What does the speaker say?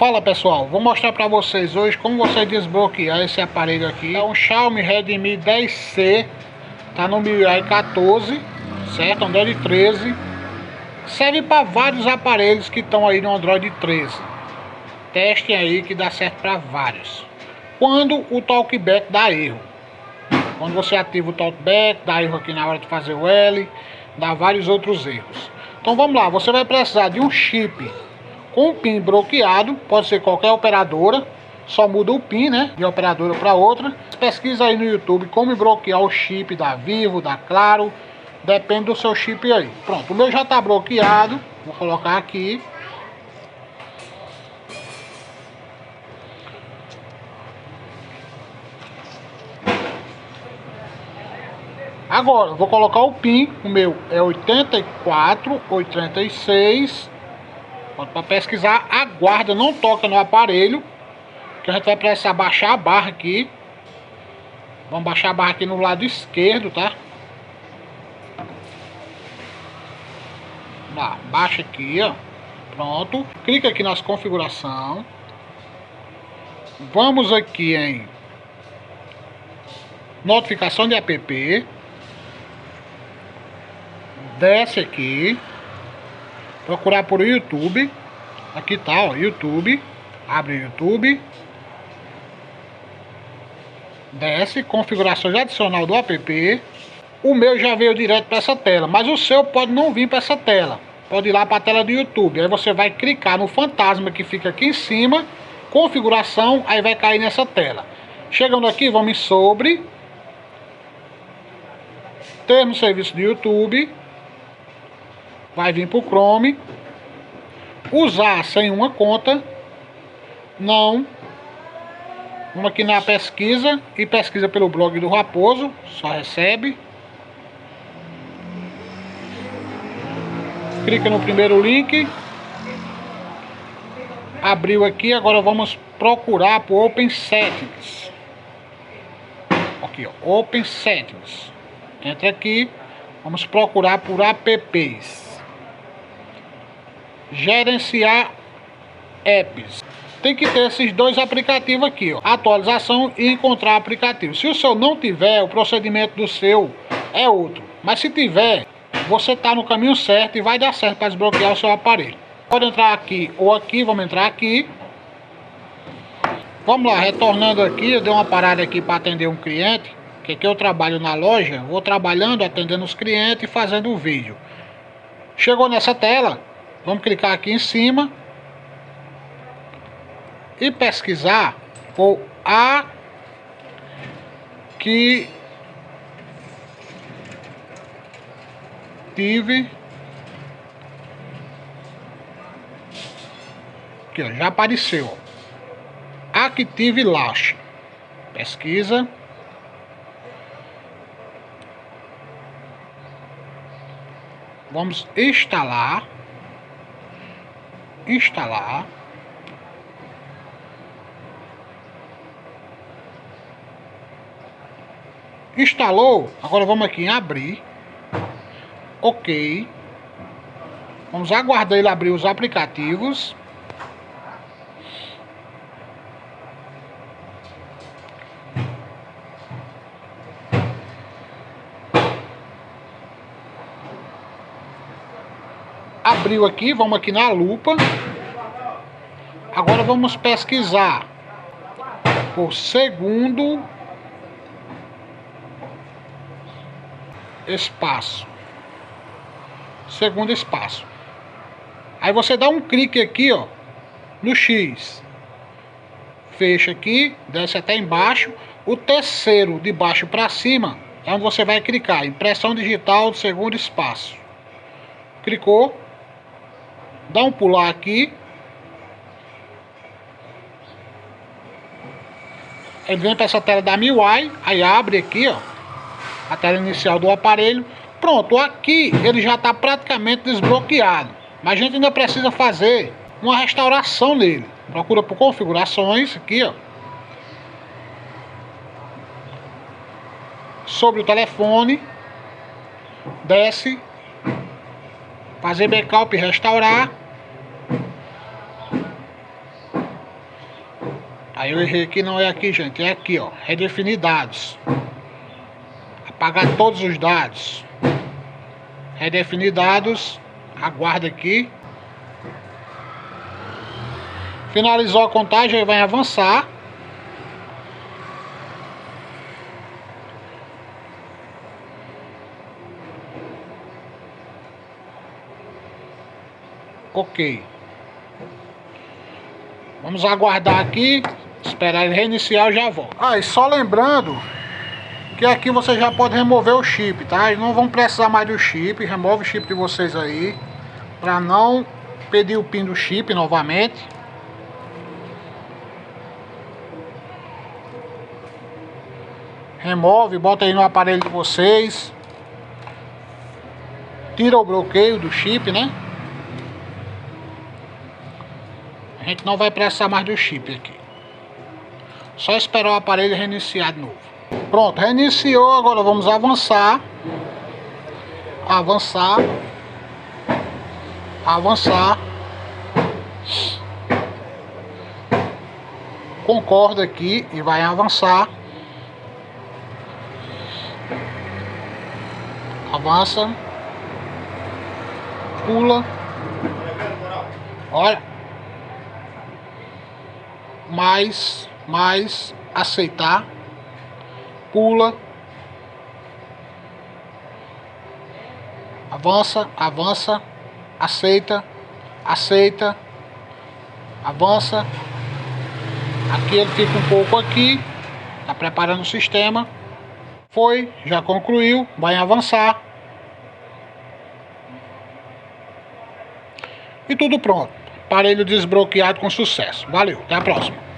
Fala pessoal, vou mostrar para vocês hoje como você desbloquear esse aparelho aqui. É um Xiaomi Redmi 10C, tá no MIUI 14, certo? Android 13. Serve para vários aparelhos que estão aí no Android 13. Testem aí que dá certo para vários. Quando o talkback dá erro, quando você ativa o talkback, dá erro aqui na hora de fazer o L, dá vários outros erros. Então vamos lá, você vai precisar de um chip com o PIN bloqueado, pode ser qualquer operadora, só muda o PIN, né, de operadora para outra. Pesquisa aí no YouTube como bloquear o chip da Vivo, da Claro, depende do seu chip aí. Pronto, o meu já está bloqueado, vou colocar aqui. Agora, vou colocar o PIN, o meu é 8486. Para pesquisar, aguarda, não toca no aparelho, que a gente vai precisar baixar a barra aqui. Vamos baixar a barra aqui no lado esquerdo, tá? Lá, baixa aqui, ó. Pronto. Clica aqui nas configurações. Vamos aqui em notificação de app. Desce aqui. Procurar por YouTube. Aqui tá, ó, YouTube. Abre o YouTube. Desce, configurações adicional do app. O meu já veio direto para essa tela, mas o seu pode não vir para essa tela. Pode ir lá para a tela do YouTube. Aí você vai clicar no fantasma que fica aqui em cima, configuração, aí vai cair nessa tela. Chegando aqui, vamos em sobre, termos de serviço do YouTube. Vai vir para o Chrome. Usar sem uma conta. Não. Vamos aqui na pesquisa. E pesquisa pelo blog do Raposo. Só recebe. Clica no primeiro link. Abriu aqui. Agora vamos procurar por Open Settings. Aqui, ó. Open Settings. Entra aqui. Vamos procurar por apps. Gerenciar apps. Tem que ter esses dois aplicativos aqui, ó. Atualização e encontrar aplicativo. Se o seu não tiver, o procedimento do seu é outro. Mas se tiver, você está no caminho certo e vai dar certo para desbloquear o seu aparelho. Pode entrar aqui ou aqui, vamos entrar aqui. Vamos lá, retornando aqui, eu dei uma parada aqui para atender um cliente. Que aqui eu trabalho na loja, vou trabalhando, atendendo os clientes e fazendo o vídeo. Chegou nessa tela, vamos clicar aqui em cima e pesquisar por Active. Aqui, ó, já apareceu, ó. Active Launch. Pesquisa. Vamos instalar. Instalar. Instalou. Agora vamos aqui em abrir. Ok. Vamos aguardar ele abrir os aplicativos. Abriu aqui, vamos aqui na lupa. Agora vamos pesquisar por segundo espaço. Segundo espaço. Aí você dá um clique aqui, ó, no X. Fecha aqui, desce até embaixo. O terceiro de baixo para cima é onde você vai clicar. Impressão digital do segundo espaço. Clicou. Dá um pular aqui. Ele vem para essa tela da MIUI. Aí abre aqui, ó, a tela inicial do aparelho. Pronto, aqui ele já está praticamente desbloqueado. Mas a gente ainda precisa fazer uma restauração nele. Procura por configurações aqui, ó. Sobre o telefone. Desce. Fazer backup e restaurar. Aí eu errei aqui, não é aqui, gente, é aqui, ó, redefinir dados. Apagar todos os dados. Redefinir dados, aguarda aqui. Finalizou a contagem, ele vai avançar. Ok. Vamos aguardar aqui, esperar ele reiniciar, eu já volto. E só lembrando que aqui você já pode remover o chip, tá? Não vão precisar mais do chip, remove o chip de vocês aí, para não pedir o PIN do chip novamente. Remove, bota aí no aparelho de vocês. Tira o bloqueio do chip, né? A gente não vai precisar mais do chip aqui. Só esperar o aparelho reiniciar de novo. Pronto, reiniciou. Agora vamos avançar. Avançar. Avançar. Concorda aqui e vai avançar. Avança. Pula. Olha. Mais, aceitar, pula, avança, avança, aceita, aceita, avança. Aqui ele fica um pouco aqui, tá preparando o sistema. Foi, já concluiu, vai avançar. E tudo pronto. Aparelho desbloqueado com sucesso. Valeu, até a próxima.